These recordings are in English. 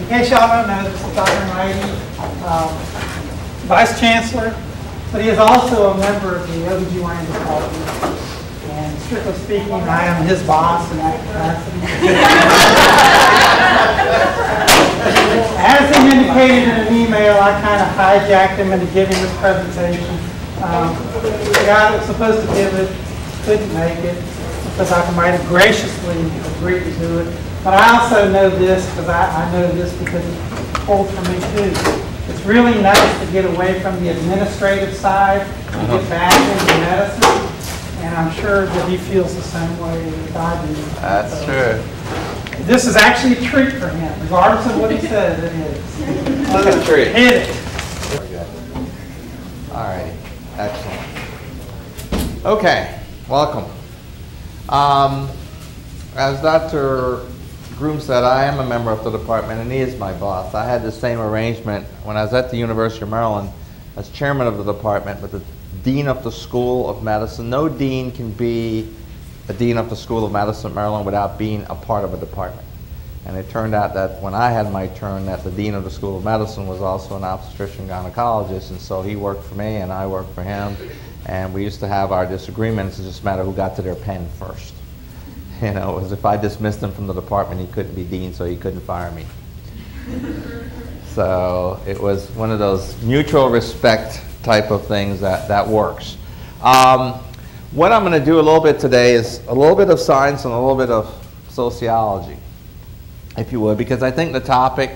In case y'all don't know, this is Dr. Mighty, Vice Chancellor, but he is also a member of the OBGYN department. And strictly speaking, I am his boss in that capacity. As he indicated in an email, I kind of hijacked him into giving this presentation. The guy that was supposed to give it couldn't make it, so Dr. Mighty graciously agreed to do it. But I also know this, because I know this because it holds for me too. It's really nice to get away from the administrative side and get back into medicine. And I'm sure that he feels the same way that I do. That's true. This is actually a treat for him, regardless of what he says it is. It's a treat. Hit it. All right. Excellent. Okay. Welcome. As Dr. Groom said, I am a member of the department, and he is my boss. I had the same arrangement when I was at the University of Maryland as chairman of the department with the dean of the School of Medicine. No dean can be a dean of the School of Medicine at Maryland without being a part of a department. And it turned out that when I had my turn, that the dean of the School of Medicine was also an obstetrician gynecologist, and so he worked for me and I worked for him. And we used to have our disagreements. It just mattered who got to their pen first. You know, as if I dismissed him from the department, he couldn't be dean, so he couldn't fire me. So it was one of those mutual respect type of things that works. What I'm going to do a little bit today is a little bit of science and a little bit of sociology, if you would, because I think the topic,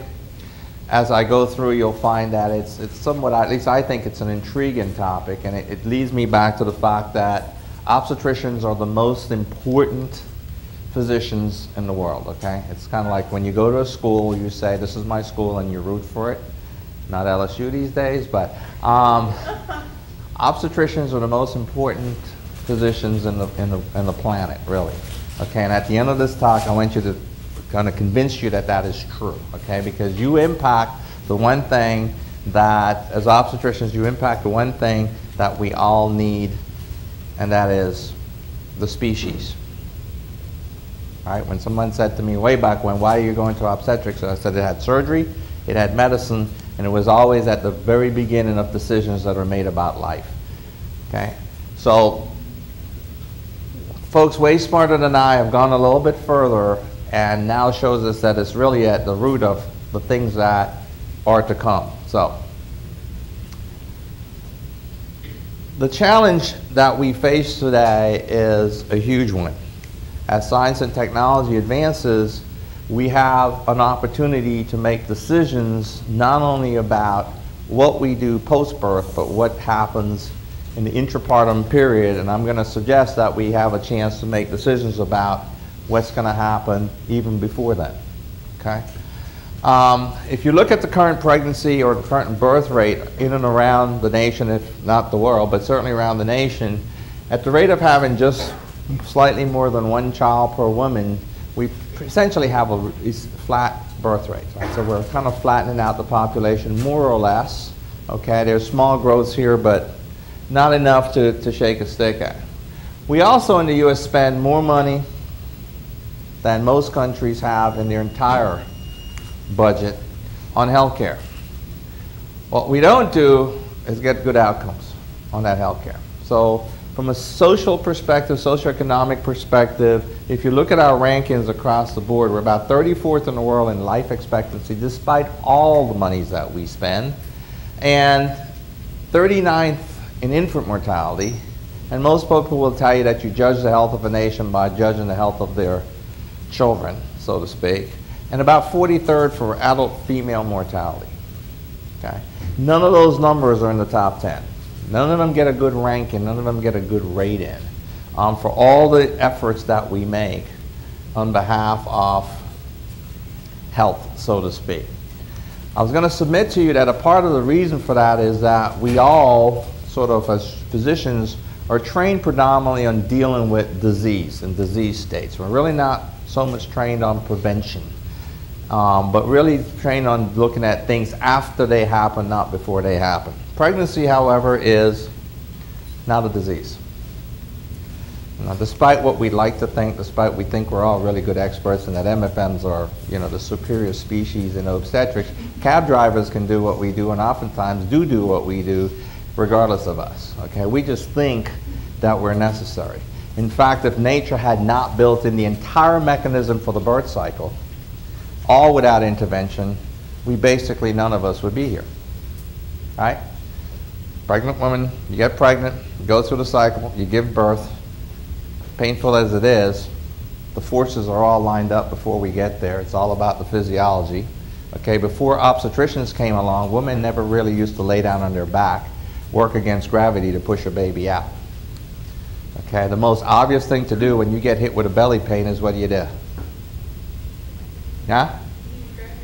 as I go through, you'll find that it's somewhat, at least I think it's an intriguing topic, and it leads me back to the fact that obstetricians are the most important physicians in the world, okay? It's kind of like when you go to a school, you say, this is my school, and you root for it. Not LSU these days, but obstetricians are the most important physicians in the planet, really. Okay, and at the end of this talk, I want you to kind of convince you that that is true, okay? Because you impact the one thing that, as obstetricians, you impact the one thing that we all need, and that is the species. All right, when someone said to me way back when, why are you going to obstetrics? I said it had surgery, it had medicine, and it was always at the very beginning of decisions that are made about life. Okay, so folks way smarter than I have gone a little bit further and now shows us that it's really at the root of the things that are to come. So the challenge that we face today is a huge one. As science and technology advances, we have an opportunity to make decisions not only about what we do post-birth, but what happens in the intrapartum period. And I'm going to suggest that we have a chance to make decisions about what's going to happen even before that. Okay? If you look at the current pregnancy or the current birth rate in and around the nation, if not the world, but certainly around the nation, at the rate of having just slightly more than one child per woman, we essentially have a flat birth rate. Right? So we're kind of flattening out the population more or less. Okay, there's small growths here, but not enough to shake a stick at. We also in the U.S. spend more money than most countries have in their entire budget on health care. What we don't do is get good outcomes on that health care. So from a social perspective, socioeconomic perspective, if you look at our rankings across the board, we're about 34th in the world in life expectancy, despite all the monies that we spend, and 39th in infant mortality. And most people will tell you that you judge the health of a nation by judging the health of their children, so to speak, and about 43rd for adult female mortality. Okay? None of those numbers are in the top 10. None of them get a good ranking, none of them get a good rating for all the efforts that we make on behalf of health, so to speak. I was going to submit to you that a part of the reason for that is that we all, sort of as physicians, are trained predominantly on dealing with disease and disease states. We're really not so much trained on prevention, but really trained on looking at things after they happen, not before they happen. Pregnancy, however, is not a disease. Now, despite what we'd like to think, despite we think we're all really good experts and that MFMs are, you know, the superior species in obstetrics, cab drivers can do what we do and oftentimes do what we do regardless of us, okay? We just think that we're necessary. In fact, if nature had not built in the entire mechanism for the birth cycle, all without intervention, we basically, none of us would be here, right? Pregnant woman, you get pregnant, you go through the cycle, you give birth. Painful as it is, the forces are all lined up before we get there. It's all about the physiology. Okay, before obstetricians came along, women never really used to lay down on their back, work against gravity to push a baby out. Okay, the most obvious thing to do when you get hit with a belly pain is what do you do? Yeah?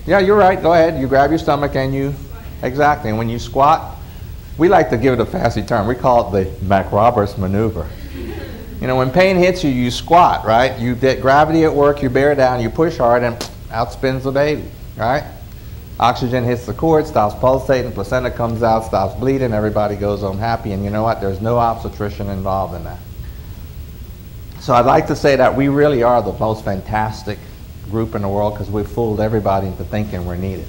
Yeah, you're right. Go ahead. You grab your stomach and you, exactly. And when you squat, we like to give it a fancy term. We call it the McRoberts maneuver. You know, when pain hits you, you squat, right? You get gravity at work, you bear down, you push hard, and out spins the baby, right? Oxygen hits the cord, stops pulsating, placenta comes out, stops bleeding, everybody goes home happy, and you know what? There's no obstetrician involved in that. So I'd like to say that we really are the most fantastic group in the world because we've fooled everybody into thinking we're needed.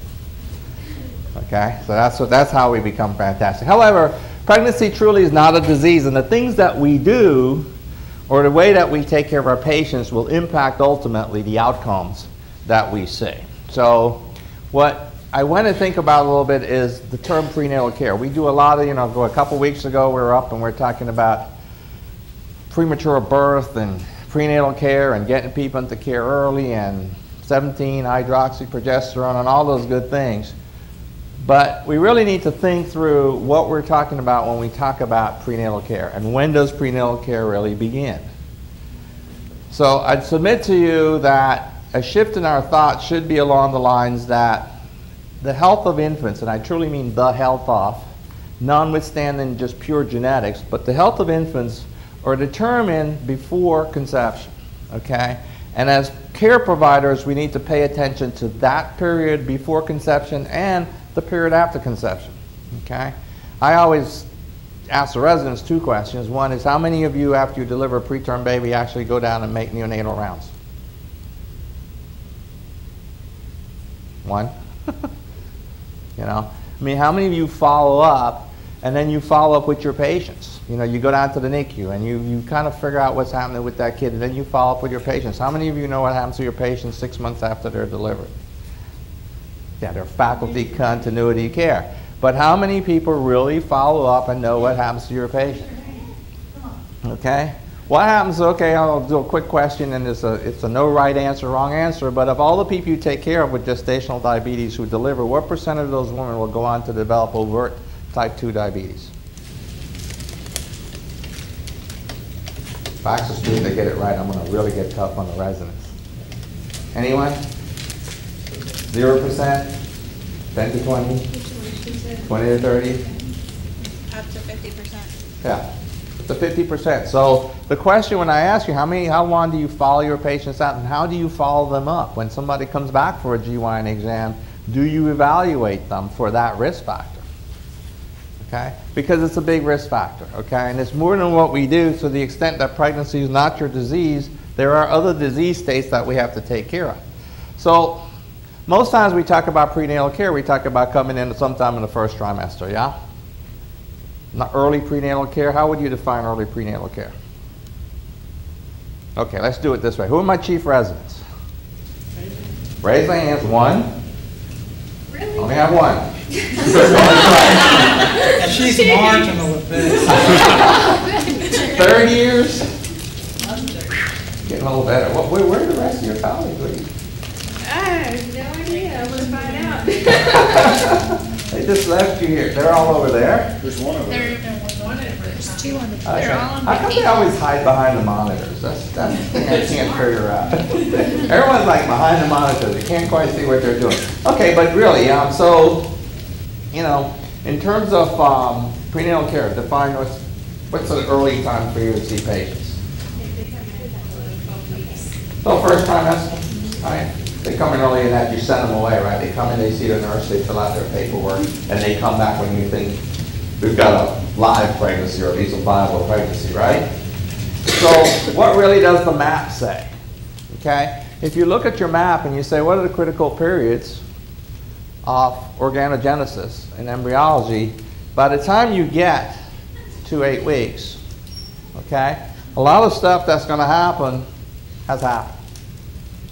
Okay? So that's how we become fantastic. However, pregnancy truly is not a disease, and the things that we do or the way that we take care of our patients will impact ultimately the outcomes that we see. So what I want to think about a little bit is the term prenatal care. We do a lot of, you know, a couple weeks ago we were up and we were talking about premature birth and prenatal care and getting people into care early and 17-hydroxyprogesterone and all those good things. But we really need to think through what we're talking about when we talk about prenatal care and when does prenatal care really begin. So I'd submit to you that a shift in our thought should be along the lines that the health of infants, and I truly mean the health of, notwithstanding just pure genetics, but the health of infants are determined before conception, okay? And as care providers, we need to pay attention to that period before conception and the period after conception, okay? I always ask the residents two questions. One is, how many of you, after you deliver a preterm baby, actually go down and make neonatal rounds? One? You know? I mean, how many of you follow up, and then you follow up with your patients? You know, you go down to the NICU, and you kind of figure out what's happening with that kid, and then you follow up with your patients. How many of you know what happens to your patients 6 months after they're delivered? Yeah, they're faculty continuity care. But how many people really follow up and know what happens to your patient? Okay? What happens, okay, I'll do a quick question, and it's a no right answer, wrong answer, but of all the people you take care of with gestational diabetes who deliver, what percent of those women will go on to develop overt type 2 diabetes? Facts are true, they get it right. I'm going to really get tough on the residents. Anyone? 0%? 10 to 20? 20 to 30? Up to 50%. Yeah, up to 50%. So the question when I ask you, how long do you follow your patients out and how do you follow them up? When somebody comes back for a GYN exam, do you evaluate them for that risk factor? Okay? Because it's a big risk factor, okay? And it's more than what we do. To the extent that pregnancy is not your disease, there are other disease states that we have to take care of. So most times we talk about prenatal care, we talk about coming in sometime in the first trimester, yeah? Not early prenatal care, how would you define early prenatal care? Okay, let's do it this way. Who are my chief residents? Raise my hands. One. Really? Only have one. She's marginal at this. 30 years? Getting a little better. Where are the rest of your colleagues? I have no idea. I'm going to find out. They just left you here. They're all over there? There's one of them. There's two on the They're all on. How come they always hide behind the monitors? That's the thing I can't figure out. Everyone's like behind the monitors. You can't quite see what they're doing. Okay, but really, so, you know, in terms of prenatal care, define what's an early time for you to see patients? So first trimester, right? They come in early and that you send them away, right? They come in, they see the nurse, they fill out their paperwork, and they come back when you think we've got a live pregnancy or at least a viable pregnancy, right? So what really does the map say? Okay? If you look at your map and you say, what are the critical periods of organogenesis in embryology, by the time you get to 8 weeks, okay, a lot of stuff that's going to happen has happened.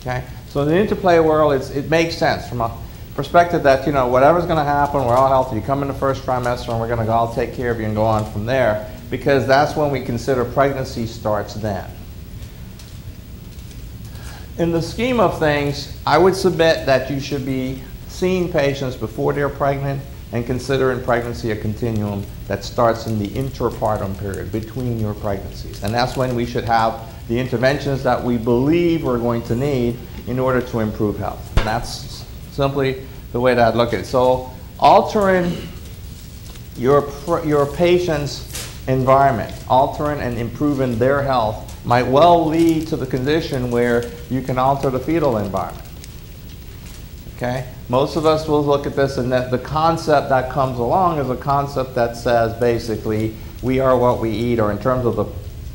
Okay? So in the interplay world, it makes sense from a perspective that, you know, whatever's going to happen, we're all healthy. You come in the first trimester and we're going to all take care of you and go on from there, because that's when we consider pregnancy starts then. In the scheme of things, I would submit that you should be seeing patients before they're pregnant and considering pregnancy a continuum that starts in the interpartum period between your pregnancies. And that's when we should have the interventions that we believe we're going to need in order to improve health. And that's simply the way that I'd look at it. So altering your patient's environment, altering and improving their health might well lead to the condition where you can alter the fetal environment. Okay? Most of us will look at this, and that the concept that comes along is a concept that says basically we are what we eat, or in terms of the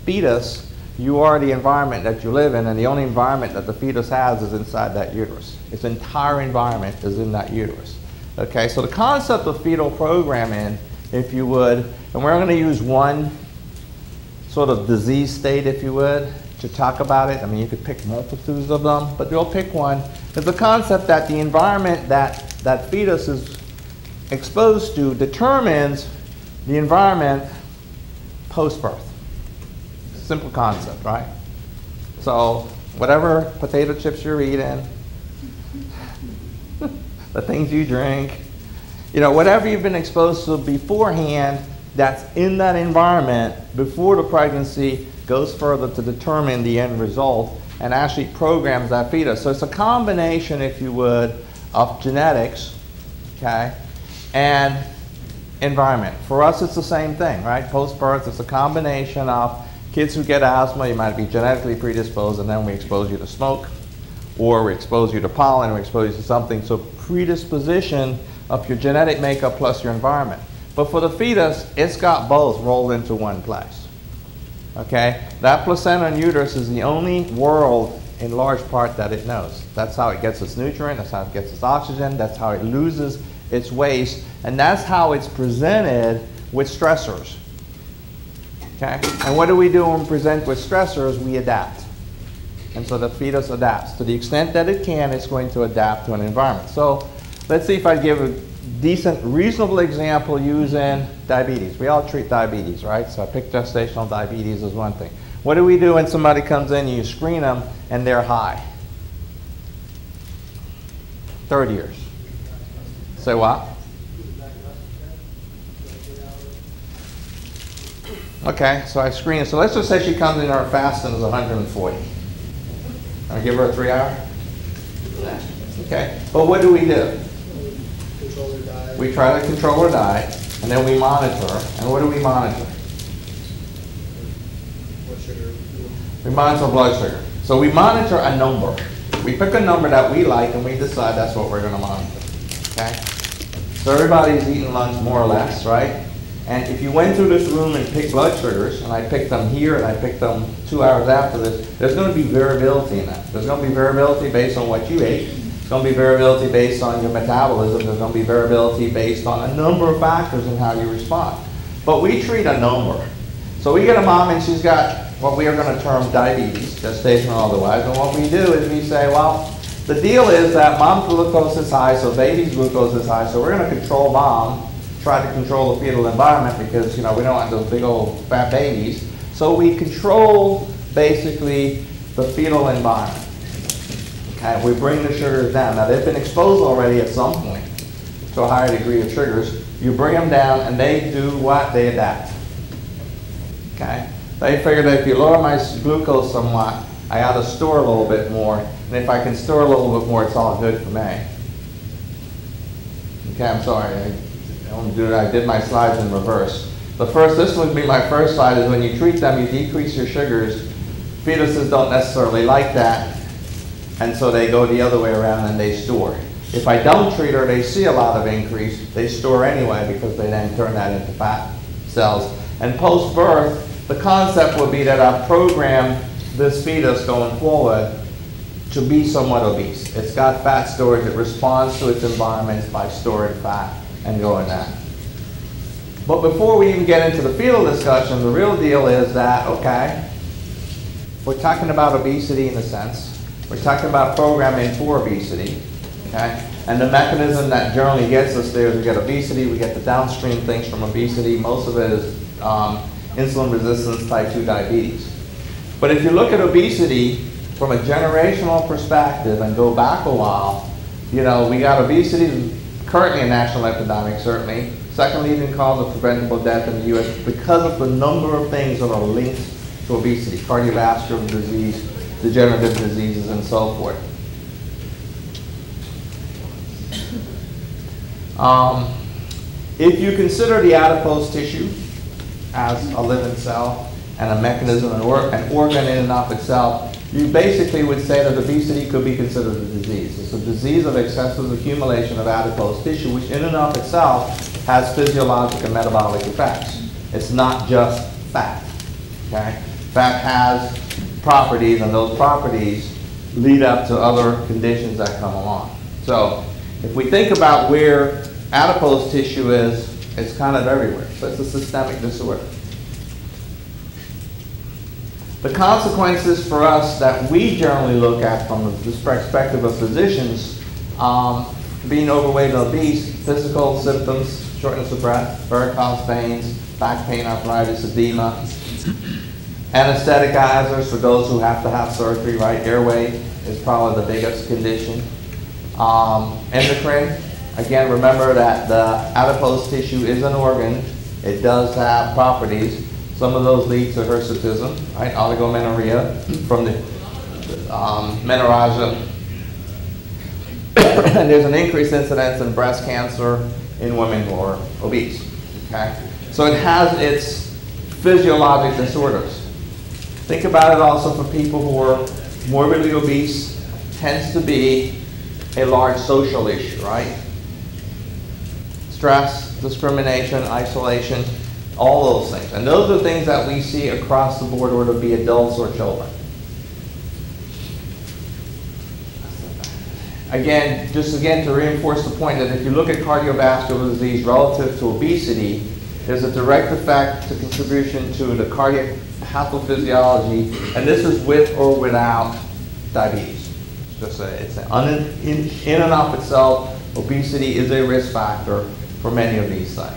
fetus, you are the environment that you live in, and the only environment that the fetus has is inside that uterus. Its entire environment is in that uterus. Okay, so the concept of fetal programming, if you would, and we're going to use one sort of disease state, if you would, to talk about it. I mean, you could pick multitudes of them, but we'll pick one. It's the concept that the environment that fetus is exposed to determines the environment post-birth. Simple concept, right? So whatever potato chips you're eating, the things you drink, you know, whatever you've been exposed to beforehand that's in that environment before the pregnancy goes further to determine the end result and actually programs that fetus. So it's a combination, if you would, of genetics, okay, and environment. For us, it's the same thing, right? Post-birth, it's a combination of kids who get asthma, you might be genetically predisposed, and then we expose you to smoke, or we expose you to pollen, or we expose you to something. So predisposition of your genetic makeup plus your environment. But for the fetus, it's got both rolled into one place. Okay? That placenta and uterus is the only world in large part that it knows. That's how it gets its nutrient, that's how it gets its oxygen, that's how it loses its waste, and that's how it's presented with stressors. Okay? And what do we do when we present with stressors? We adapt. And so the fetus adapts. To the extent that it can, it's going to adapt to an environment. So let's see if I give a decent, reasonable example using diabetes. We all treat diabetes, right? So I picked gestational diabetes as one thing. What do we do when somebody comes in and you screen them and they're high? Third years. Say what? Okay, so I screen it. So let's just say she comes in, her fasting is 140. I give her a 3-hour? Okay, but what do? Control her diet. We try to control her diet, and then we monitor. And what do we monitor? Blood sugar. We monitor blood sugar. So we monitor a number. We pick a number that we like, and we decide that's what we're going to monitor. Okay? So everybody's eating lunch more or less, right? And if you went through this room and picked blood sugars, and I picked them here and I picked them 2 hours after this, there's going to be variability in that. There's going to be variability based on what you ate. There's going to be variability based on your metabolism. There's going to be variability based on a number of factors in how you respond. But we treat a number. So we get a mom and she's got what we are going to term diabetes, gestational or otherwise. And what we do is we say, well, the deal is that mom's glucose is high, so baby's glucose is high, so we're going to control mom, try to control the fetal environment because, you know, we don't want those big old fat babies. So we control basically the fetal environment. Okay, we bring the sugars down. Now they've been exposed already at some point to a higher degree of sugars. You bring them down and they do what? They adapt. Okay? They figure that if you lower my glucose somewhat, I ought to store a little bit more. And if I can store a little bit more, it's all good for me. Okay, I'm sorry. I did my slides in reverse. This would be my first slide, is when you treat them, you decrease your sugars. Fetuses don't necessarily like that, and so they go the other way around and they store. If I don't treat her, they see a lot of increase. They store anyway because they then turn that into fat cells. And post-birth, the concept would be that I program this fetus going forward to be somewhat obese. It's got fat storage. It responds to its environments by storing fat and going that. But before we even get into the fetal discussion, the real deal is that, okay, we're talking about obesity in a sense. We're talking about programming for obesity, okay? And the mechanism that generally gets us there is we get obesity, we get the downstream things from obesity. Most of it is insulin resistance, type 2 diabetes. But if you look at obesity from a generational perspective and go back a while, you know, we got obesity, currently a national epidemic, certainly. Second leading cause of preventable death in the U.S. because of the number of things that are linked to obesity, cardiovascular disease, degenerative diseases, and so forth. If you consider the adipose tissue as a living cell and a mechanism, an organ in and of itself, you basically would say that obesity could be considered a disease. It's a disease of excessive accumulation of adipose tissue, which in and of itself has physiologic and metabolic effects. It's not just fat, okay? Fat has properties, and those properties lead up to other conditions that come along. So if we think about where adipose tissue is, it's kind of everywhere. So it's a systemic disorder. The consequences for us that we generally look at from the perspective of physicians, being overweight and obese, physical symptoms, shortness of breath, varicose veins, back pain, arthritis, edema, anesthetic hazards for those who have to have surgery, right? Airway is probably the biggest condition. Endocrine, again, remember that the adipose tissue is an organ. It does have properties. Some of those lead to hirsutism, right? Oligomenorrhea from the menorrhagia. And there's an increased incidence in breast cancer in women who are obese, okay? So it has its physiologic disorders. Think about it also for people who are morbidly obese, tends to be a large social issue, right? Stress, discrimination, isolation, all those things. And those are things that we see across the board, whether it be adults or children. Again, to reinforce the point that if you look at cardiovascular disease relative to obesity, there's a direct effect to contribution to the cardiac pathophysiology, and this is with or without diabetes. In and of itself, obesity is a risk factor for many of these things.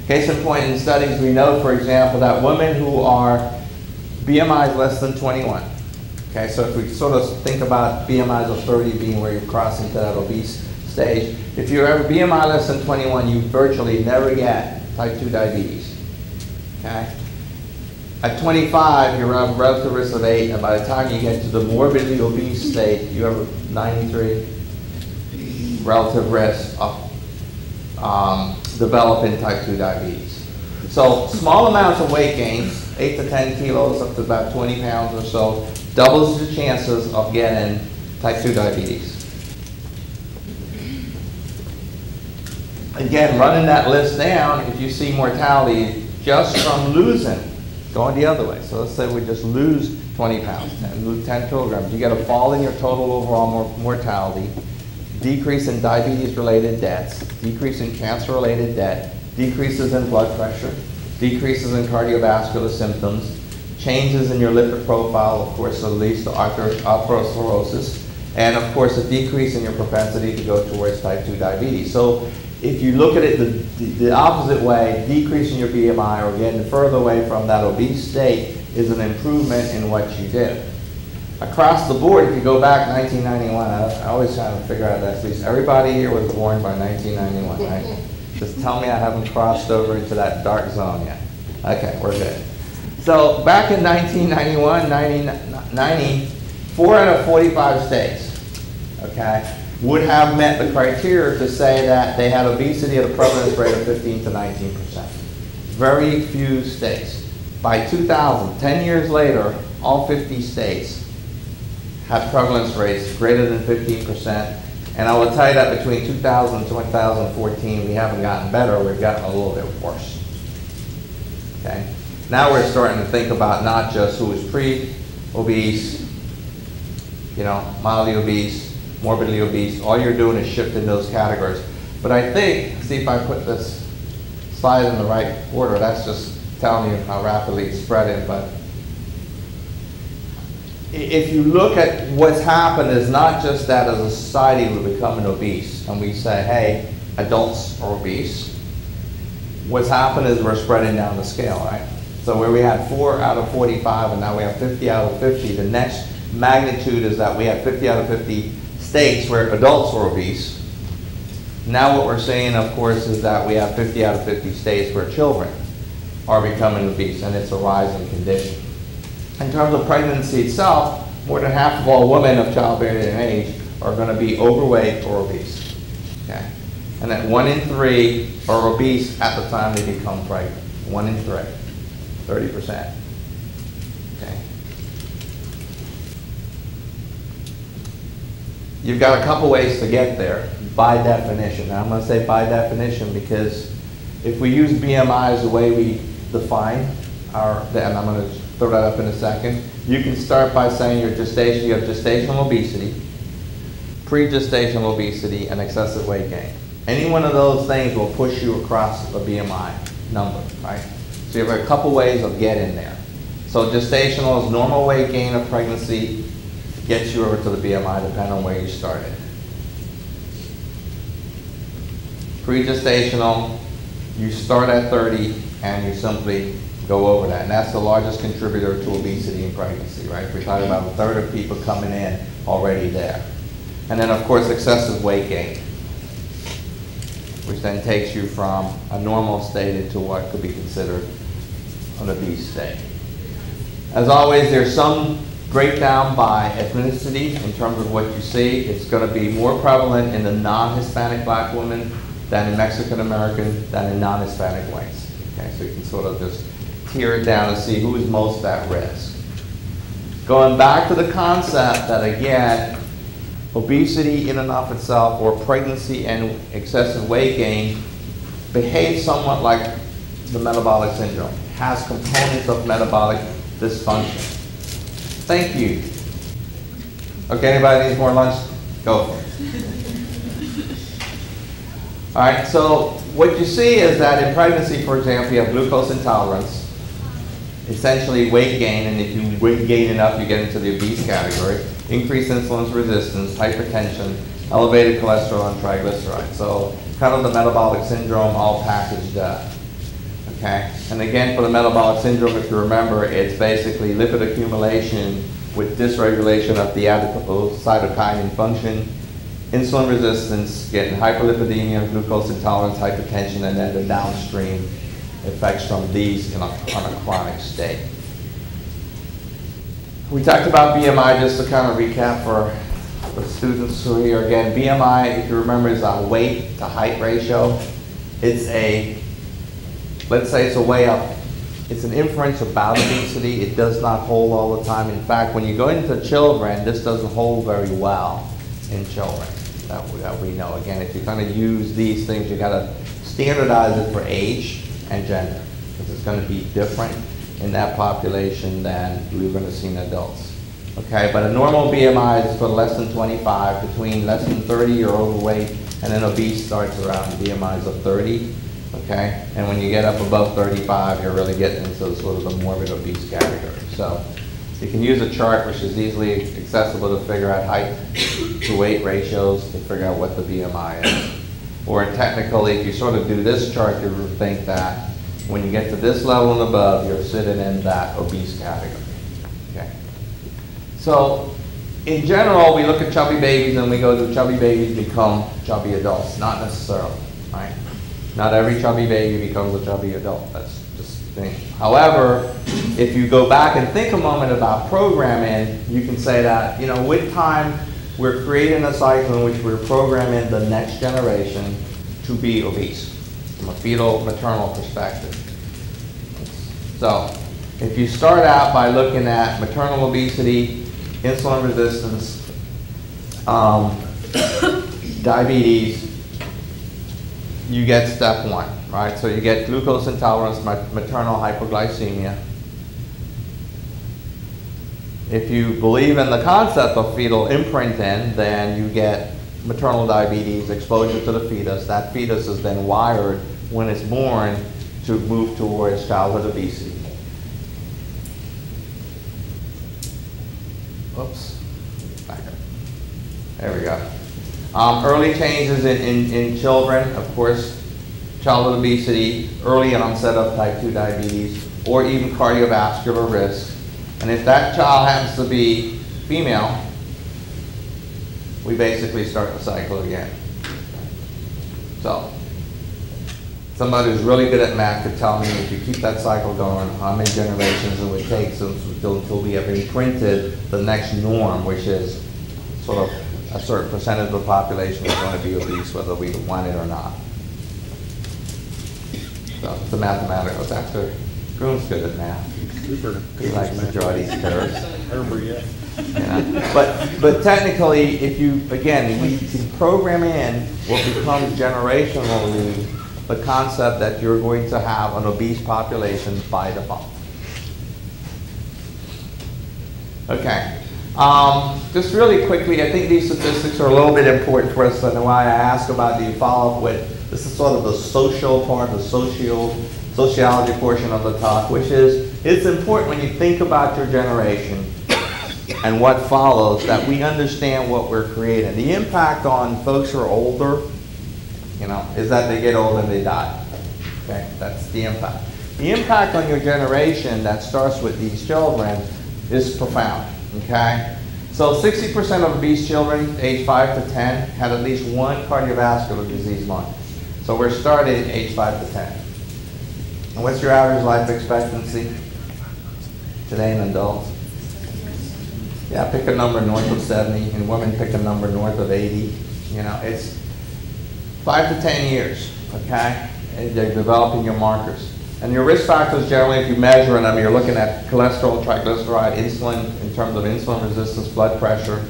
Case in point, in studies we know, for example, that women who are BMIs less than 21, okay, so if we sort of think about BMIs of 30 being where you're crossing to that obese stage, if you're ever BMI less than 21, you virtually never get type 2 diabetes, okay? At 25, you're at a relative risk of 8, and by the time you get to the morbidly obese state, you have a 93 relative risk of developing type 2 diabetes. So small amounts of weight gains, 8 to 10 kilos up to about 20 pounds or so, doubles the chances of getting type 2 diabetes. Again, running that list down, if you see mortality just from losing, going the other way. So let's say we just lose 20 pounds, lose 10 kilograms. You get a fall in your total overall mortality, decrease in diabetes-related deaths, decrease in cancer-related death, decreases in blood pressure, decreases in cardiovascular symptoms, changes in your lipid profile, of course, that leads to atherosclerosis, and of course a decrease in your propensity to go towards type 2 diabetes. So if you look at it the opposite way, decreasing your BMI or getting further away from that obese state is an improvement in what you did. Across the board, if you go back 1991, I always try to figure out that at least everybody here was born by 1991, right? Just tell me I haven't crossed over into that dark zone yet. Okay, we're good. So back in 1991, 1990, 4 out of 45 states, okay, would have met the criteria to say that they had obesity at a prevalence rate of 15 to 19%. Very few states. By 2000, 10 years later, all 50 states had prevalence rates greater than 15%, And I will tell you that between 2000 and 2014, we haven't gotten better, we've gotten a little bit worse. Okay? Now we're starting to think about not just who is pre-obese, you know, mildly obese, morbidly obese. All you're doing is shifting those categories. But I think, see if I put this slide in the right order, that's just telling you how rapidly it's spreading. But if you look at what's happened, is not just that as a society we're becoming obese and we say, hey, adults are obese. What's happened is we're spreading down the scale, right? So where we had 4 out of 45 and now we have 50 out of 50, the next magnitude is that we have 50 out of 50 states where adults are obese. Now what we're saying, of course, is that we have 50 out of 50 states where children are becoming obese, and it's a rising condition. In terms of pregnancy itself, more than half of all women of childbearing age are going to be overweight or obese. Okay? And that 1 in 3 are obese at the time they become pregnant. 1 in 3, 30%. Okay? You've got a couple ways to get there by definition. Now I'm going to say by definition because if we use BMI as the way we define our, and I'm going to throw that up in a second, you can start by saying you have gestational obesity, pre-gestational obesity, and excessive weight gain. Any one of those things will push you across a BMI number, right? So you have a couple ways of getting there. So gestational is normal weight gain of pregnancy, gets you over to the BMI depending on where you started. Pre-gestational, you start at 30 and you simply go over that. And that's the largest contributor to obesity in pregnancy, right? We're talking about a third of people coming in already there. And then of course excessive weight gain, which then takes you from a normal state into what could be considered an obese state. As always, there's some breakdown by ethnicity in terms of what you see. It's going to be more prevalent in the non-Hispanic black women than in Mexican American, than in non-Hispanic whites. Okay, so you can sort of just tear it down and see who is most at risk. Going back to the concept that, again, obesity in and of itself, or pregnancy and excessive weight gain, behaves somewhat like the metabolic syndrome. It has components of metabolic dysfunction. Thank you. Okay, anybody needs more lunch? Go for it. All right, so what you see is that in pregnancy, for example, you have glucose intolerance, essentially weight gain, and if you weight gain enough, you get into the obese category, increased insulin resistance, hypertension, elevated cholesterol and triglycerides. So kind of the metabolic syndrome all packaged up. Okay, and again, for the metabolic syndrome, if you remember, it's basically lipid accumulation with dysregulation of the adipose cytokinin function, insulin resistance, getting hyperlipidemia, glucose intolerance, hypertension, and then the downstream effects from these on a chronic state. We talked about BMI, just to kind of recap for the students who are here. Again, BMI, if you remember, is a weight to height ratio. It's a, let's say it's a way up. It's an inference about obesity. It does not hold all the time. In fact, when you go into children, this doesn't hold very well in children that we know. Again, if you're going to use these things, you got to standardize it for age and gender, because it's going to be different in that population than we're going to see in adults. Okay, but a normal BMI is for less than 25, between less than 30 you're overweight, and then obese starts around BMIs of 30. Okay, and when you get up above 35, you're really getting into sort of the morbid obese category. So you can use a chart which is easily accessible to figure out height to weight ratios to figure out what the BMI is. Or technically, if you sort of do this chart, you would think that when you get to this level and above, you're sitting in that obese category. Okay. So in general, we look at chubby babies and we go, do chubby babies become chubby adults? Not necessarily, right? Not every chubby baby becomes a chubby adult. That's just the thing. However, if you go back and think a moment about programming, you can say that, you know, with time, we're creating a cycle in which we're programming the next generation to be obese from a fetal maternal perspective. So if you start out by looking at maternal obesity, insulin resistance, diabetes, you get step one, right? So you get glucose intolerance, maternal hypoglycemia. If you believe in the concept of fetal imprinting, then you get maternal diabetes, exposure to the fetus. That fetus is then wired when it's born to move towards childhood obesity. Oops. Back up. There we go. Early changes in children, of course, childhood obesity, early onset of type 2 diabetes, or even cardiovascular risk. And if that child happens to be female, we basically start the cycle again. So, somebody who's really good at math could tell me if you keep that cycle going, how many generations it would take until we have imprinted the next norm, which is sort of a certain percentage of the population is going to be obese, whether we want it or not. So, the mathematical. Dr. Groom's good at math. Super. He likes to draw these curves. Herbert, yeah. Yeah. But technically, if you, again, we can program in what becomes generationally the concept that you're going to have an obese population by default. Okay. Just really quickly, I think these statistics are a little bit important for us, and why I ask about do you follow up with, this is sort of the social part, the sociology portion of the talk, which is, it's important when you think about your generation and what follows that we understand what we're creating. The impact on folks who are older, is that they get old and they die. Okay, that's the impact. The impact on your generation that starts with these children is profound. Okay, so 60% of obese children age 5 to 10 had at least one cardiovascular disease month. So we're starting age 5 to 10. And what's your average life expectancy today in adults? Yeah, pick a number north of 70, and women pick a number north of 80. It's 5 to 10 years, okay? And they're developing your markers. And your risk factors, generally, if you measure them, you're looking at cholesterol, triglyceride, insulin, in terms of insulin resistance, blood pressure.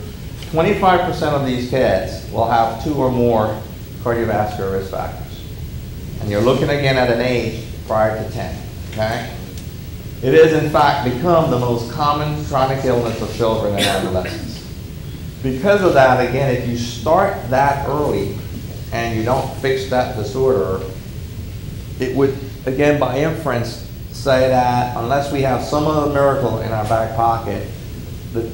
25% of these kids will have 2 or more cardiovascular risk factors. And you're looking again at an age prior to 10, okay? It has, in fact, become the most common chronic illness of children and adolescents. Because of that, again, if you start that early and you don't fix that disorder, it would, again, by inference, say that unless we have some other miracle in our back pocket,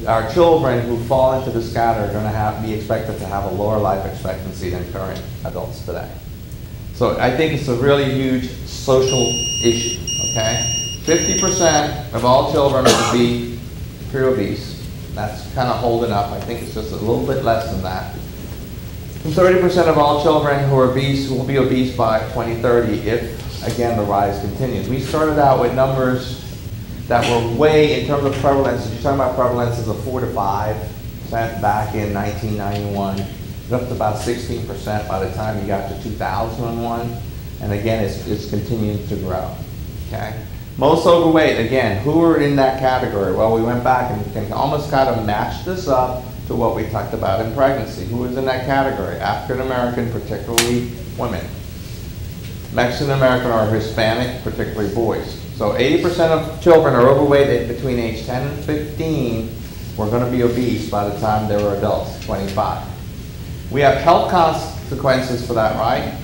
our children who fall into this category are going to be expected to have a lower life expectancy than current adults today. So I think it's a really huge social issue, okay? 50% of all children will be pre-obese. That's kind of holding up. I think it's just a little bit less than that. And 30% of all children who are obese will be obese by 2030 if, again, the rise continues. We started out with numbers that were way, in terms of prevalence, you're talking about prevalences of 4 to 5% back in 1991. It's up to about 16% by the time you got to 2001. And again, it's continuing to grow, okay? Most overweight, again, who are in that category? Well, we went back and can almost kind of match this up to what we talked about in pregnancy. Who is in that category? African American, particularly women. Mexican American or Hispanic, particularly boys. So 80% of children are overweight between age 10 and 15. We're going to be obese by the time they were adults, 25. We have health consequences for that, right?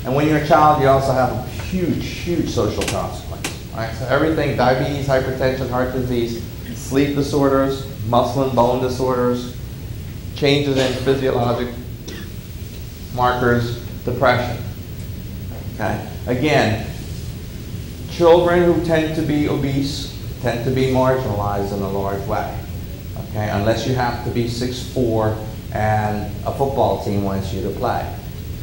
And when you're a child, you also have a huge, huge social consequence, right? So everything, diabetes, hypertension, heart disease, sleep disorders, muscle and bone disorders, changes in physiologic markers, depression, okay? Again, children who tend to be obese tend to be marginalized in a large way, okay? Unless you have to be 6'4" and a football team wants you to play.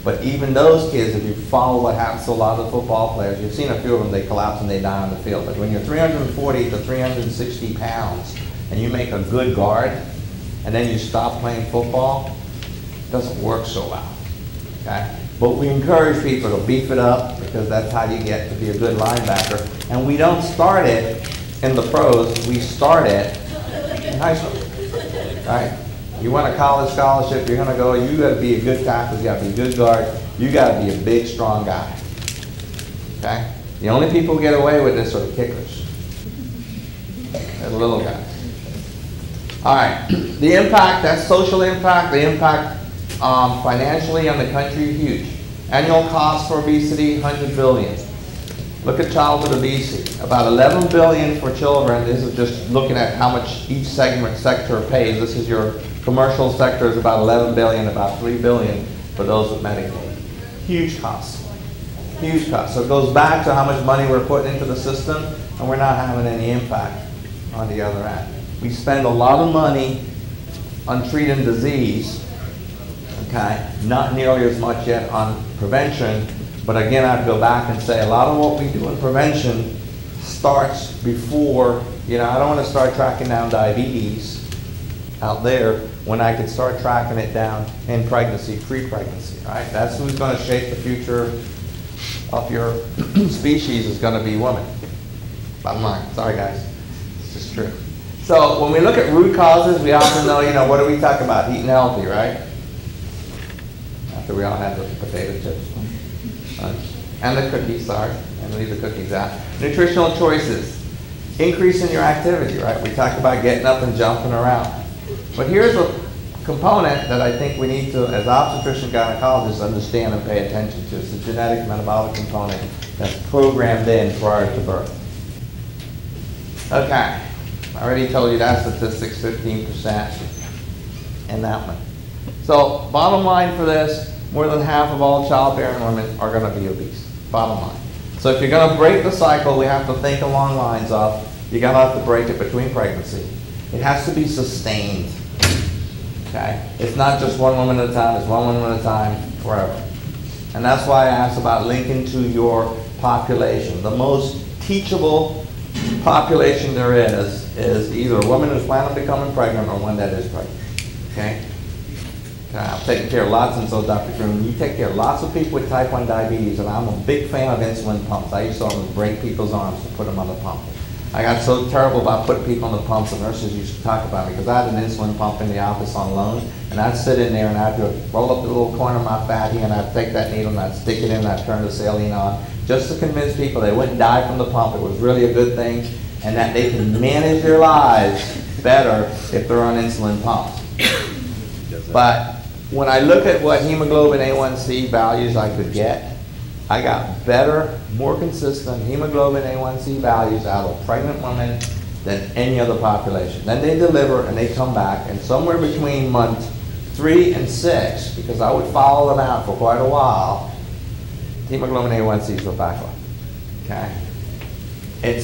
But even those kids, if you follow what happens to a lot of football players, you've seen a few of them, they collapse and they die on the field. But when you're 340 to 360 pounds and you make a good guard and then you stop playing football, it doesn't work so well, okay? But we encourage people to beef it up because that's how you get to be a good linebacker. And we don't start it in the pros, we start it in high school, right? You want a college scholarship, you're gonna go, you gotta be a good tackle, you gotta be a good guard, you gotta be a big, strong guy. Okay? The only people who get away with this are the kickers. They're the little guys. All right, the impact, that's social impact, the impact financially on the country, huge. Annual cost for obesity, 100 billion. Look at childhood obesity, about 11 billion for children. This is just looking at how much each sector pays. This is your commercial sector is about 11 billion, about 3 billion for those with Medicaid. Huge cost, huge cost. So it goes back to how much money we're putting into the system, and we're not having any impact on the other end. We spend a lot of money on treating disease, okay? Not nearly as much yet on prevention, but again, I'd go back and say a lot of what we do in prevention starts before, you know, I don't want to start tracking down diabetes out there when I could start tracking it down in pregnancy, pre-pregnancy, right? That's who's going to shape the future of your species is going to be women. Bottom line. Sorry, guys. It's just true. So when we look at root causes, we often know, you know, what do we talk about? Eating healthy, right? After we all had the potato chips. And the cookies, sorry. And leave the cookies out. Nutritional choices. Increase in your activity, right? We talked about getting up and jumping around. But here's a component that I think we need to, as obstetrician gynecologists, understand and pay attention to. It's the genetic metabolic component that's programmed in prior to birth. Okay. I already told you that statistics, 15% in that one. So bottom line for this, more than half of all childbearing women are going to be obese. Bottom line. So if you're going to break the cycle, we have to think along lines of, you're going to have to break it between pregnancy. It has to be sustained. Okay? It's not just one woman at a time, it's one woman at a time forever. And that's why I asked about linking to your population. The most teachable population there is either a woman who's planning on becoming pregnant or one that is pregnant. Okay? I've taken care of lots, and so Dr. Groom, you take care of lots of people with type 1 diabetes, and I'm a big fan of insulin pumps. I used to almost break people's arms to put them on the pump. I got so terrible about putting people on the pumps, the nurses used to talk about me, because I had an insulin pump in the office on loan, and I'd sit in there and I'd roll up the little corner of my fatty, and I'd take that needle and I'd stick it in and I'd turn the saline on, just to convince people they wouldn't die from the pump. It was really a good thing, and that they can manage their lives better if they're on insulin pumps. But when I look at what hemoglobin A1C values I could get, I got better, more consistent hemoglobin A1C values out of pregnant women than any other population. Then they deliver and they come back, and somewhere between month 3 and 6, because I would follow them out for quite a while, hemoglobin A1Cs were back up. Okay?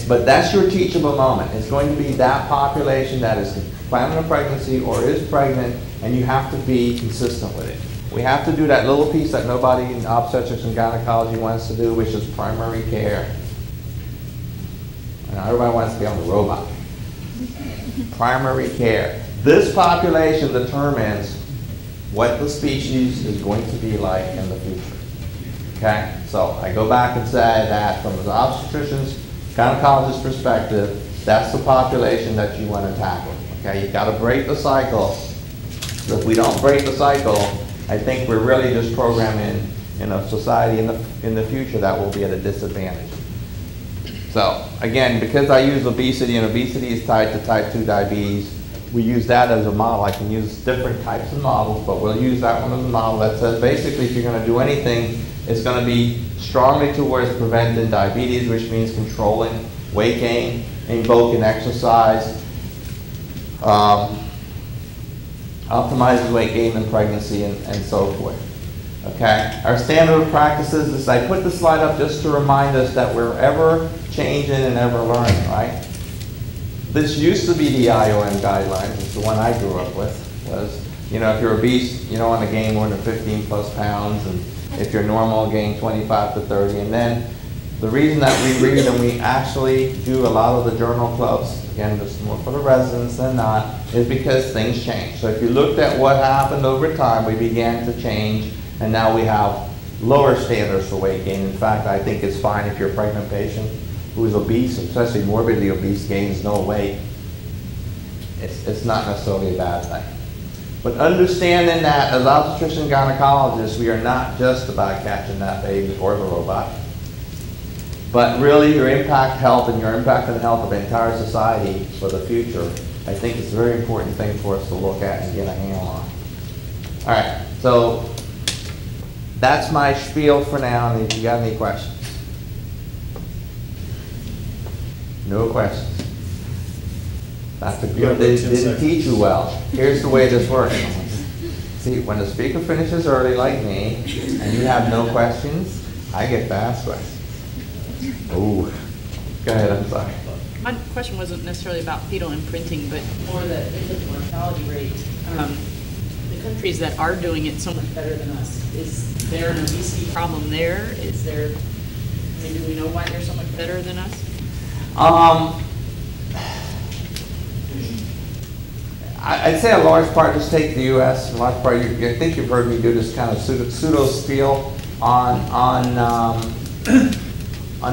But that's your teachable moment. It's going to be that population that is planning a pregnancy or is pregnant, and you have to be consistent with it. We have to do that little piece that nobody in obstetrics and gynecology wants to do, which is primary care. And everybody wants to be on the robot. Primary care. This population determines what the species is going to be like in the future. Okay? So I go back and say that from the obstetrician's, gynecologist perspective, that's the population that you want to tackle. Okay? You've got to break the cycle. So if we don't break the cycle, I think we're really just programming in a society in the future that will be at a disadvantage. So again, because I use obesity, and obesity is tied to type 2 diabetes, we use that as a model. I can use different types of models, but we'll use that one as a model that says basically if you're going to do anything, it's going to be strongly towards preventing diabetes, which means controlling weight gain, invoking exercise, optimizes weight gain in pregnancy, and so forth. Okay, our standard of practices is, I put the slide up just to remind us that we're ever changing and ever learning, right? This used to be the IOM guidelines. It's the one I grew up with. Was, you know, if you're obese, you don't want to gain more than 15 plus pounds, and if you're normal, gain 25 to 30. And then the reason that we read and we actually do a lot of the journal clubs, again, this is more for the residents than not, is because things change. So if you looked at what happened over time, we began to change, and now we have lower standards for weight gain. In fact, I think it's fine if you're a pregnant patient who is obese, especially morbidly obese, gains no weight. It's not necessarily a bad thing. But understanding that as obstetrician gynecologists, we are not just about catching that baby or the robot, but really your impact health and your impact on the health of the entire society for the future, I think it's a very important thing for us to look at and get a handle on. All right, so that's my spiel for now. And if you got any questions? No questions. Dr. Good didn't teach you well. Here's the way this works. See, when the speaker finishes early like me, and you have no questions, I get to ask questions. Ooh, go ahead, I'm sorry. My question wasn't necessarily about fetal imprinting, but more the infant mortality rate. The countries that are doing it so much better than us, is there an obesity problem there? Is there, I mean, do we know why they're so much better than us? I'd say a large part, just take the U.S., a large part, I think you've heard me do this kind of pseudo spiel on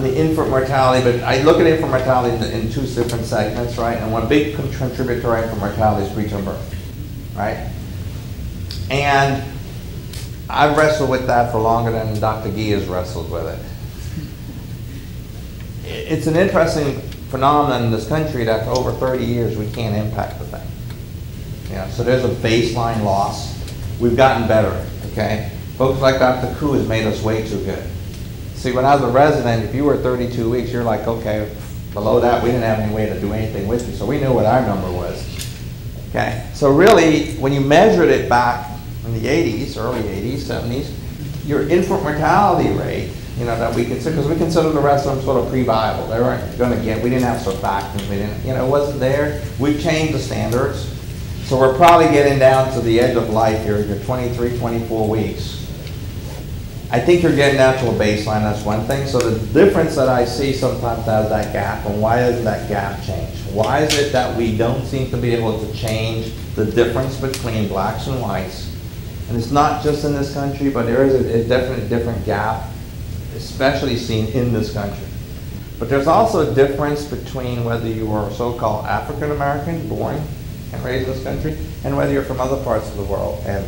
the infant mortality, but I look at infant mortality in two different segments, right? And one big contributor to our infant mortality is preterm birth, right? And I've wrestled with that for longer than Dr. Gee has wrestled with it. It's an interesting phenomenon in this country that for over 30 years we can't impact the thing. You know, so there's a baseline loss. We've gotten better, okay? Folks like Dr. Koo has made us way too good. See, when I was a resident, if you were 32 weeks, you're like, okay, below that, we didn't have any way to do anything with you, so we knew what our number was, okay? So really, when you measured it back in the 80s, early 80s, 70s, your infant mortality rate, you know, that we consider, because we consider the rest of them sort of pre-viable. They weren't going to get, we didn't have surfactants, we didn't, you know, it wasn't there. We've changed the standards. So we're probably getting down to the edge of life here. You're 23, 24 weeks. I think you're getting down to a baseline, that's one thing. So the difference that I see sometimes out of that gap, and why doesn't that gap change? Why is it that we don't seem to be able to change the difference between blacks and whites? And it's not just in this country, but there is a definite different gap, especially seen in this country. But there's also a difference between whether you are so-called African American, born and raised in this country, and whether you're from other parts of the world and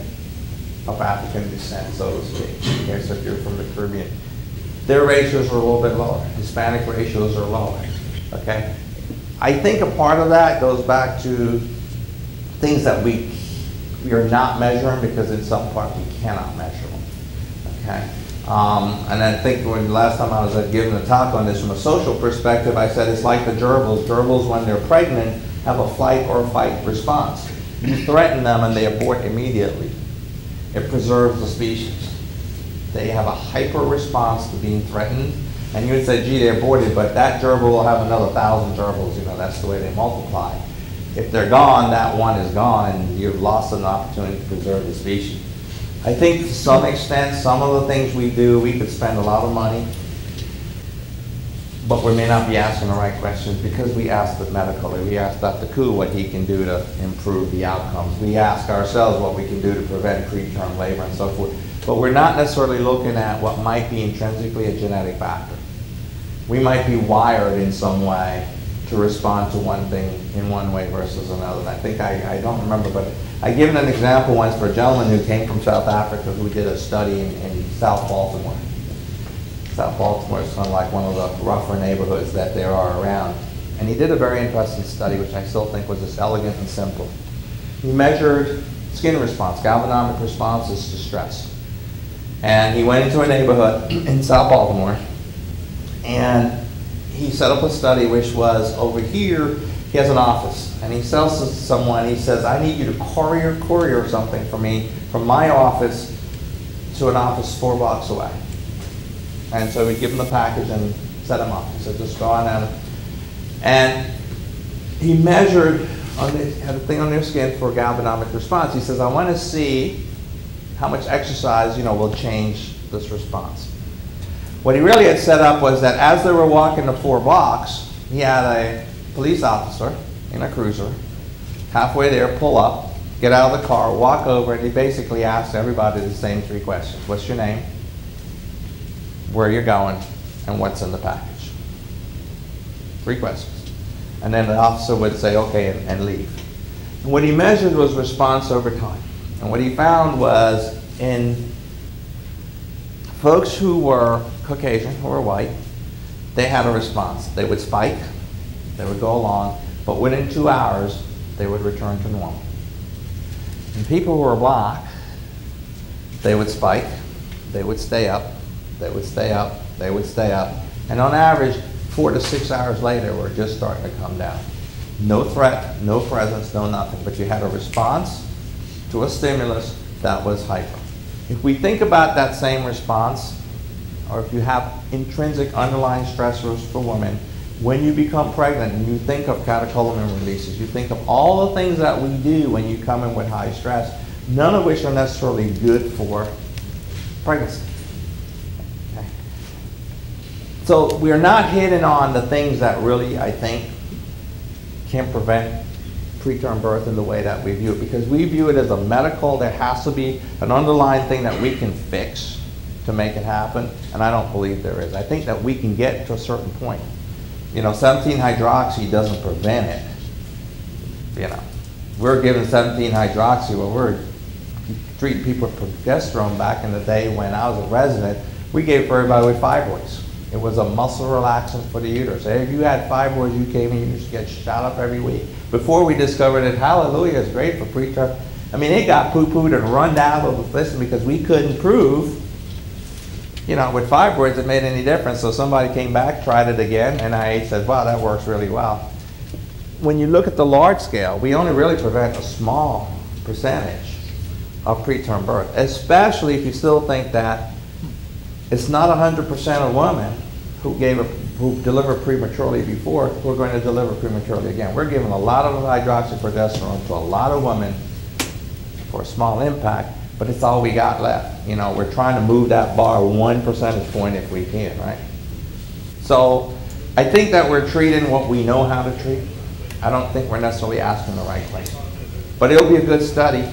of African descent, so to speak. Okay, so if you're from the Caribbean, their ratios are a little bit lower. Hispanic ratios are lower. Okay, I think a part of that goes back to things that we are not measuring because in some part we cannot measure them. Okay, and I think when the last time I was giving a talk on this from a social perspective, I said it's like the gerbils. Gerbils, when they're pregnant, have a flight or fight response. You threaten them and they abort immediately. It preserves the species. They have a hyper response to being threatened. And you would say, gee, they aborted, but that gerbil will have another 1,000 gerbils. You know, that's the way they multiply. If they're gone, that one is gone, and you've lost an opportunity to preserve the species. I think to some extent, some of the things we do, we could spend a lot of money, but we may not be asking the right questions because we asked it medically. We asked Dr. Koo what he can do to improve the outcomes. We ask ourselves what we can do to prevent preterm labor and so forth. But we're not necessarily looking at what might be intrinsically a genetic factor. We might be wired in some way to respond to one thing in one way versus another. And I think, I don't remember, but I given an example once for a gentleman who came from South Africa who did a study in South Baltimore. South Baltimore is kind of like one of the rougher neighborhoods that there are around. And he did a very interesting study, which I still think was just elegant and simple. He measured skin response, galvanometric responses to stress. And he went into a neighborhood in South Baltimore, and he set up a study which was over here, he has an office, and he sells to someone, he says, I need you to courier something for me from my office to an office 4 blocks away. And so we give him the package and set him up. He said, just go on out. And he measured, had a thing on their skin for galvanometric response. He says, I want to see how much exercise, you know, will change this response. What he really had set up was that as they were walking the 4 blocks, he had a police officer in a cruiser, halfway there, pull up, get out of the car, walk over, and he basically asked everybody the same 3 questions. What's your name? Where you're going, and what's in the package. 3 questions. And then the officer would say, okay, and leave. And what he measured was response over time. And what he found was in folks who were Caucasian, who were white, they had a response. They would spike, they would go along, but within 2 hours, they would return to normal. And people who were black, they would spike, they would stay up, they would stay up, they would stay up, and on average, 4 to 6 hours later, we're just starting to come down. No threat, no presence, no nothing, but you had a response to a stimulus that was hyper. If we think about that same response, or if you have intrinsic underlying stressors for women, when you become pregnant and you think of catecholamine releases, you think of all the things that we do when you come in with high stress, none of which are necessarily good for pregnancy. Okay. So we're not hitting on the things that really, I think, can prevent preterm birth in the way that we view it, because we view it as a medical, there has to be an underlying thing that we can fix to make it happen, and I don't believe there is. I think that we can get to a certain point. You know, 17-hydroxy doesn't prevent it. You know, we're given 17-hydroxy, well, we're treating people with progesterone back in the day when I was a resident, we gave it for everybody with fibroids. It was a muscle relaxant for the uterus. If you had fibroids, you came in, you used to get shot up every week. Before we discovered it, hallelujah, it's great for preterm. I mean, it got poo-pooed and run down over listen because we couldn't prove, you know, with fibroids it made any difference. So somebody came back, tried it again, and NIH said, wow, that works really well. When you look at the large scale, we only really prevent a small percentage of preterm birth, especially if you still think that it's not 100% of women who deliver prematurely before who are going to deliver prematurely again. We're giving a lot of hydroxyprogesterone to a lot of women for a small impact, but it's all we got left. You know, we're trying to move that bar 1 percentage point if we can, right? So I think that we're treating what we know how to treat. I don't think we're necessarily asking the right question. But it'll be a good study.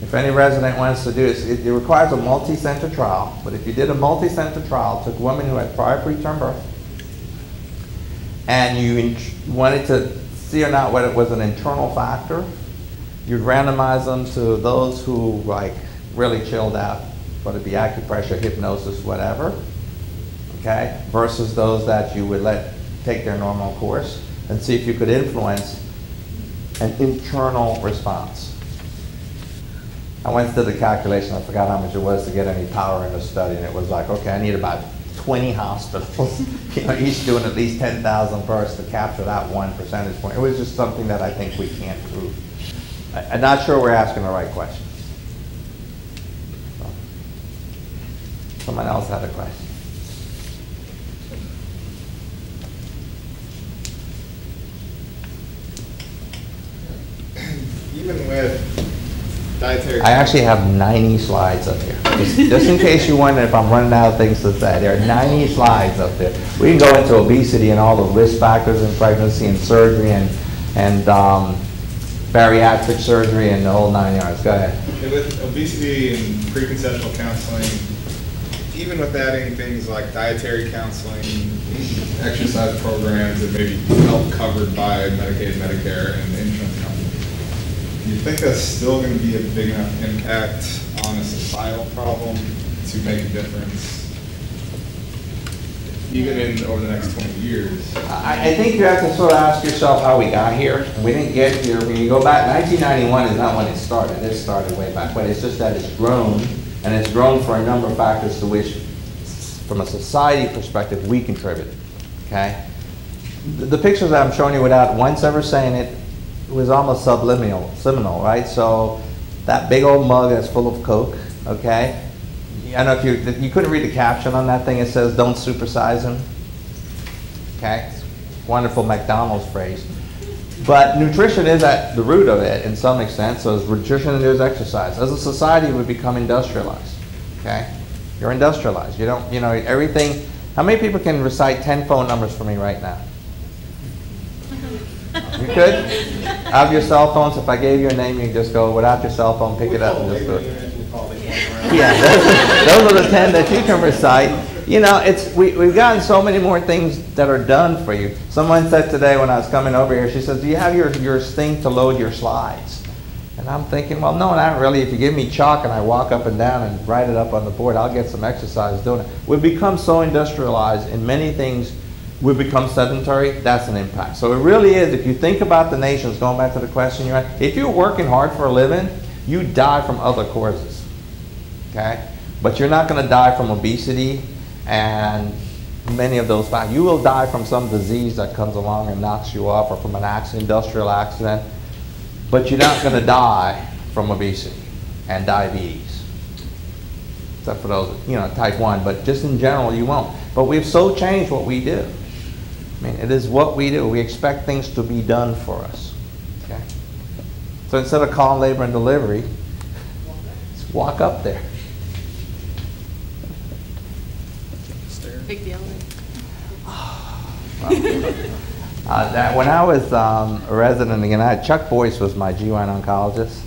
If any resident wants to do this, it requires a multi-center trial, but if you did a multi-center trial, took women who had prior preterm birth, and you wanted to see or not whether it was an internal factor, you'd randomize them to those who like really chilled out, whether it be acupressure, hypnosis, whatever, okay, versus those that you would let take their normal course, and see if you could influence an internal response. I went to the calculation, I forgot how much it was to get any power in the study, and it was like, okay, I need about 20 hospitals, you know, each doing at least 10,000 births to capture that 1 percentage point. It was just something that I think we can't prove. I'm not sure we're asking the right questions. So, someone else had a question. Even with dietary... I actually have 90 slides up here. Just in case you wonder if I'm running out of things to say, there are 90 slides up there. We can go into obesity and all the risk factors in pregnancy and surgery and bariatric surgery and the whole 9 yards. Go ahead. And with obesity and preconceptual counseling, even with adding things like dietary counseling, exercise programs that maybe help covered by Medicaid, Medicare, and insurance companies, do you think that's still going to be a big enough impact on a societal problem to make a difference, even in over the next 20 years? I think you have to sort of ask yourself how we got here. We didn't get here. When you go back, 1991 is not when it started. It started way back, but it's just that it's grown, and it's grown for a number of factors to which, from a society perspective, we contribute, okay? The pictures that I'm showing you without once ever saying it, was almost subliminal, right? So that big old mug that's full of Coke, okay? I don't know if you couldn't read the caption on that thing. It says, "Don't supersize him." Okay, it's a wonderful McDonald's phrase. But nutrition is at the root of it in some extent. So is nutrition and there's exercise. As a society, we become industrialized. Okay, you're industrialized. You don't, you know, everything. How many people can recite 10 phone numbers for me right now? You could? Out of your cell phones, if I gave you a name, you can just go without your cell phone, pick it up and just do it. Yeah, those are the 10 that you can recite. You know, we've gotten so many more things that are done for you. Someone said today when I was coming over here, she says, "Do you have your thing to load your slides?" And I'm thinking, well, no, not really. If you give me chalk and I walk up and down and write it up on the board, I'll get some exercise doing it. We've become so industrialized in many things, we've become sedentary. That's an impact. So it really is, if you think about the nations, going back to the question you had, if you're working hard for a living, you die from other causes, okay? But you're not going to die from obesity and many of those factors. You will die from some disease that comes along and knocks you off, or from an accident, industrial accident. But you're not going to die from obesity and diabetes, except for those, type 1. But just in general, you won't. But we've so changed what we do. I mean, it is what we do. We expect things to be done for us. Okay. So instead of calling labor and delivery, just walk up there. Big deal. When I was a resident again, Chuck Boyce was my GYN oncologist.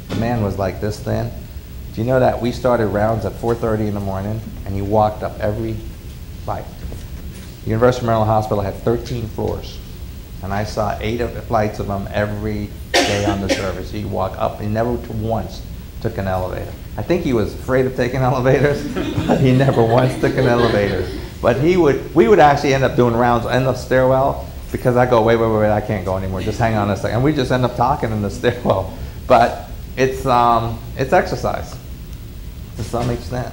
The man was like this thin. Do you know that we started rounds at 4:30 in the morning, and he walked up every flight? The University of Maryland Hospital had 13 floors, and I saw 8 flights of them every day on the service. He'd walk up. He never once took an elevator. I think he was afraid of taking elevators, but he never once took an elevator. But we would actually end up doing rounds in the stairwell, because I go, wait, I can't go anymore. Just hang on a second. And we just end up talking in the stairwell. But it's exercise to some extent.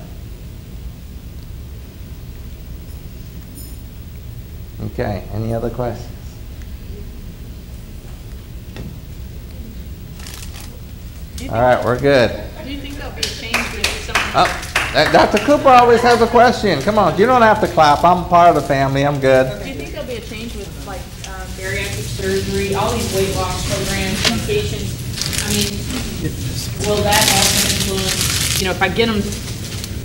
Okay, any other questions? All right, we're good. Do you think there'll be a change with some? Dr. Cooper always has a question. Come on, you don't have to clap. I'm part of the family. I'm good. Do you think there'll be a change with like bariatric surgery, all these weight loss programs, medications? I mean, will that also influence? If I get them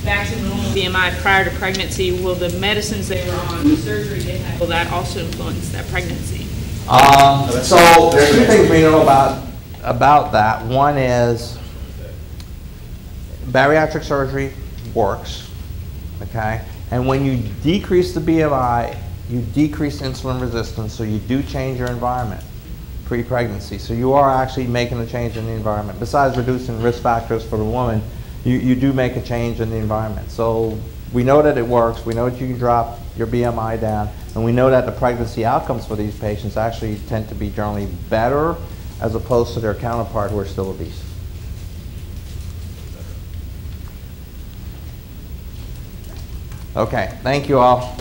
back to normal BMI prior to pregnancy, will the medicines they were on, the surgery they had, will that also influence that pregnancy? So there's 2 things we know about that. One is bariatric surgery works, okay? And when you decrease the BMI, you decrease insulin resistance, so you do change your environment pre-pregnancy. So you are actually making a change in the environment. Besides reducing risk factors for the woman, you do make a change in the environment. So we know that it works. We know that you can drop your BMI down, and we know that the pregnancy outcomes for these patients actually tend to be generally better as opposed to their counterpart who are still obese. Okay, thank you all.